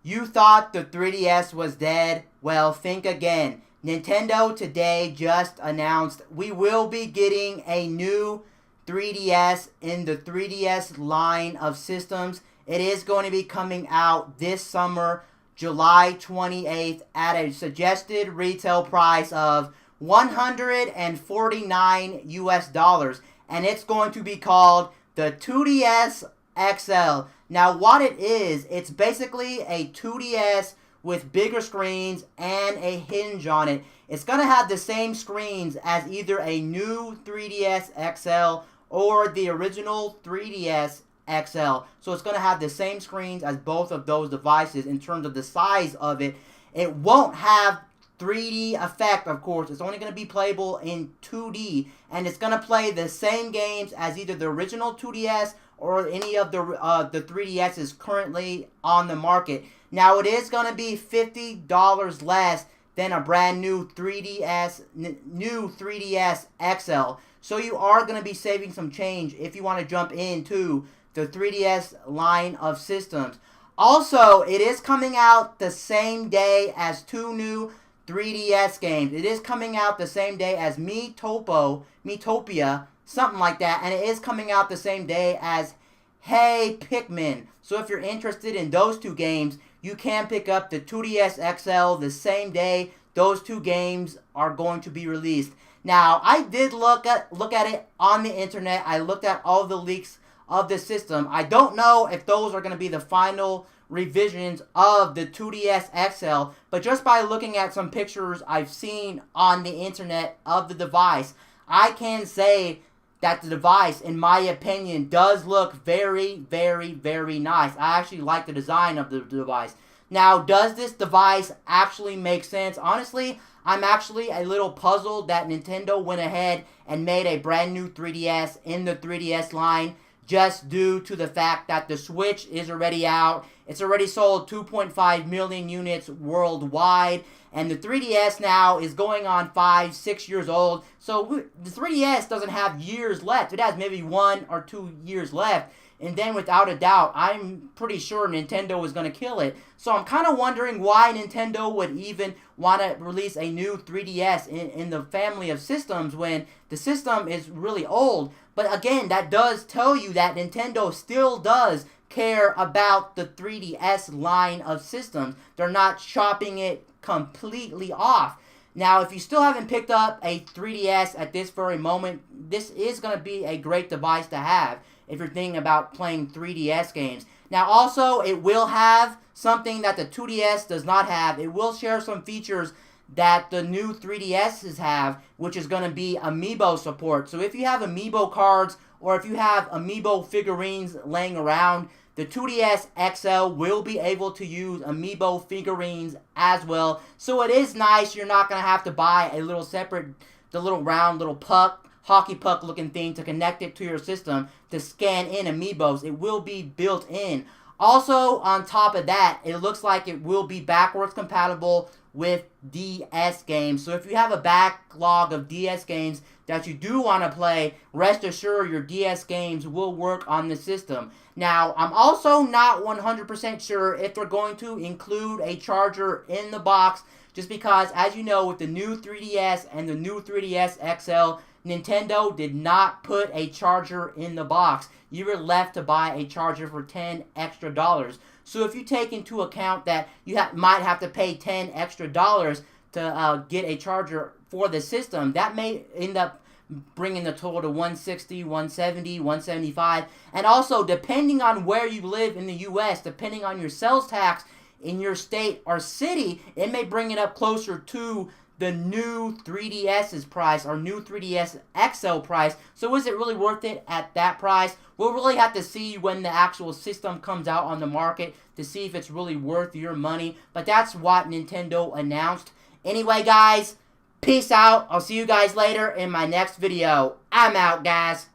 You thought the 3DS was dead? Well, think again. Nintendo today just announced we will be getting a new 3DS in the 3DS line of systems. It is going to be coming out this summer, July 28th, at a suggested retail price of $149 US, and it's going to be called the 2DS XL. Now, what it is, it's basically a 2DS with bigger screens and a hinge on it. It's going to have the same screens as either a new 3DS XL or the original 3DS XL. So it's going to have the same screens as both of those devices in terms of the size of it. It won't have 3D effect, of course. It's only going to be playable in 2D, and it's going to play the same games as either the original 2DS or any of the 3DSs currently on the market. Now, it is going to be $50 less than a brand new 3DS XL. So you are going to be saving some change if you want to jump into the 3DS line of systems. Also, it is coming out the same day as two new 3DS games. It is coming out the same day as Miitopia, something like that, and it is coming out the same day as Hey Pikmin. So if you're interested in those two games, you can pick up the 2DS XL the same day those two games are going to be released. Now, I did look at it on the internet. I looked at all the leaks of the system. I don't know if those are going to be the final revisions of the 2DS XL, but just by looking at some pictures I've seen on the internet of the device, I can say that the device, in my opinion, does look very, very, very nice. I actually like the design of the device. Now, does this device actually make sense? Honestly, I'm actually a little puzzled that Nintendo went ahead and made a brand new 3DS in the 3DS line, just due to the fact that the Switch is already out. It's already sold 2.5 million units worldwide, and the 3DS now is going on 5-6 years old. So the 3DS doesn't have years left. It has maybe 1 or 2 years left. And then without a doubt, I'm pretty sure Nintendo is going to kill it. So I'm kind of wondering why Nintendo would even want to release a new 3DS in the family of systems when the system is really old. But again, that does tell you that Nintendo still does care about the 3DS line of systems. They're not chopping it completely off. Now, if you still haven't picked up a 3DS at this very moment, this is going to be a great device to have if you're thinking about playing 3DS games. Now, also, it will have something that the 2DS does not have. It will share some features that the new 3DSs have, which is going to be amiibo support. So if you have amiibo cards or if you have amiibo figurines laying around, the 2DS XL will be able to use amiibo figurines as well. So it is nice. You're not going to have to buy a little separate, the little round little puck, hockey puck looking thing to connect it to your system to scan in amiibos. It will be built in. Also, on top of that, it looks like it will be backwards compatible with DS games. So if you have a backlog of DS games that you do want to play, rest assured your DS games will work on the system. Now, I'm also not 100% sure if they're going to include a charger in the box, just because, as you know, with the new 3DS and the new 3DS XL, Nintendo did not put a charger in the box. You were left to buy a charger for $10 extra. So if you take into account that you might have to pay $10 extra to get a charger for the system, that may end up bringing the total to $160, $170, $175. And also, depending on where you live in the U.S., depending on your sales tax in your state or city, it may bring it up closer to the new 3DS's price or new 3DS XL price. So is it really worth it at that price? We'll really have to see when the actual system comes out on the market to see if it's really worth your money. But that's what Nintendo announced. Anyway, guys, peace out. I'll see you guys later in my next video. I'm out, guys.